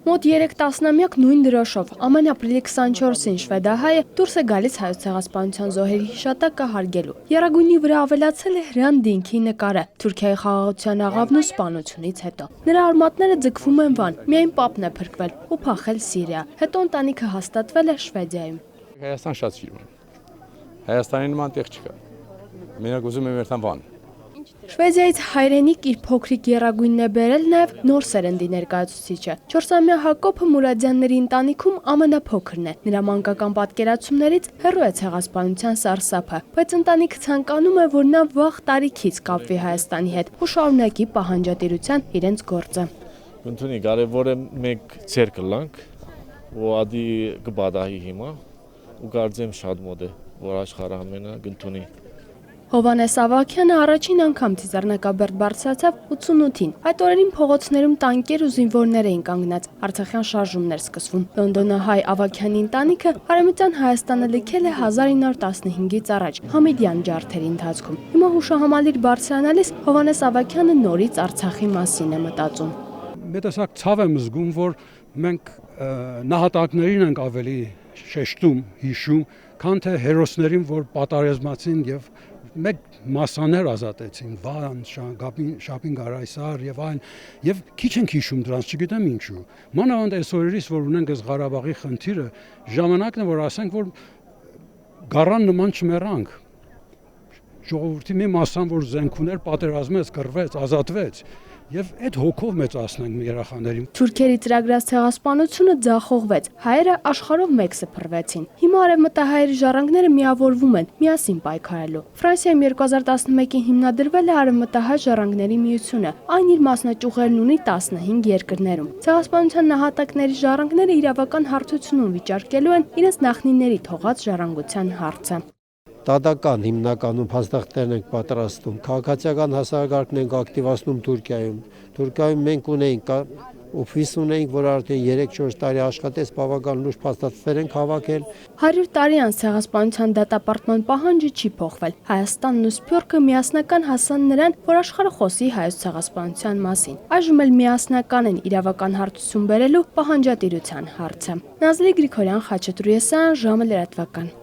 Մոտ 3 տասնամյակ նույն դրոշով ամեն ապրիլի 24-ին շվեդահայը դուրս է գալիս Հայոց ցեղասպանության զոհերի հիշատակը հարգելու։ Եռագույնի վրա ավելացել է Հրան Դինքի նկարը Թուրքիայի խաղաղության աղավն ու սպանությունից հետո։ Նրա արմատները ձգվում են Վան, միայն պապն է փրկվել ու փախել Սիրիա։ Հետո ընտանիքը հաստատվել է Շվեդիայում։ Հայաստան շատ սիրում եմ։ Հայաստանի նման տեղ չկա։ Մենակ ուզում եմ երթան Վան։ Շվեդիայից հայրենիք իր փոքրիկ եռագույնն է բերել նաև նոր սերնդի ներկայացուցիչը։ 4-ամյա Հակոբը Մուրադյանների ընտանիքում ամենափոքրն է։ Նրա մանկական պատկերացումներից հեռու է ցեղասպանության սարսափը, բայց ընտանիքը ցանկանում է, որ նա վաղ տարիքից կապվի Հայաստանի հետ ու շարունակի պահանջատիրության իրենց գործը։ Ընդունի կարևոր է մենք ցեր կլանք, ու ադի կբադահի հիմա ու կարծեմ շատ մոտ է, որ աշխարհը ամենը գտնի։ Հովանես Ավագյանը առաջին անգամ ծիծեռնակաբերդ բարձրացավ 88-ին։ Այդ օրերին փողոցներում տանկեր ու զինվորներ էին կանգնած, Արցախյան շարժումներ սկսվում։ Լոնդոնահայ Ավագյանի ընտանիքը Արևմտյան Հայաստանը լքել է 1915-ից առաջ Համիդյան ջարդերի ընթացքում։ Հիմա հուշահամալիր բարձրանալիս Հովանես Ավագյանը նորից Արցախի մասին է մտածում։ Մետասակ ցավ եմ զգում, որ մենք նահատակներին ենք ավելի շեշտում, հիշում, քան թե հերոսներին, որ պատերազմացին եւ մեկ մասաներ ազատեցին, Վան, Շապին Գարայսար եւ այն, եւ քիչ ենք հիշում դրանց, չգիտեմ ինչու։ Մանավանդ այս օրերից, որ ունենք այս Ղարաբաղի խնդիրը, ժամանակն է, որ ասենք, որ գառան նման չմեռանք։ Ժողովրդի մի մասան, որ զենք ուներ, պատերազմեց, կռվեց, ազատվեց։ Եվ այդ հոգով մեծացնենք մեր երեխաներին։ Թուրքերի ծրագրած ցեղասպանությունը ձախողվեց, հայերը աշխարհով մեկ սփռվեցին։ Հիմա արևմտահայերի ժառանգները միավորվում են, միասին պայքարելու։ Ֆրանսիայում 2011-ին հիմնադրվել է Արևմտահայ ժառանգների միությունը, այն իր մասնաճյուղերն ունի 15 երկրներում։ Ցեղասպանության նահատակների ժառանգները իրավական հարթությունում վիճարկելու են իրենց նախնիների թողած ժառանգության հարցը։ Դատական հիմնականում փաստաթղթերն ենք պատրաստում, քաղաքացիական հասարակարգն ենք ակտիվացնում Թուրքիայում։ Թուրքիայում մենք ունեինք օֆիս ունեինք, որ արդեն 3-4 տարի աշխատեց, բավական լուրջ փաստաթղթեր ենք հավաքել։ 100 տարի անց ցեղասպանության դատապարտման պահանջը չի փոխվել։ Հայաստանն ու Սփյուռքը միասնական հասան նրան, որ աշխարհը խոսի հայոց ցեղասպանության մասին։ Այժմ էլ միասնական են իրավական հարթություն բերելու պահանջատիրության հարցը։ Նազլի Գրիգորյան, Խաչատրու Եսայան, ժամը լրատվական։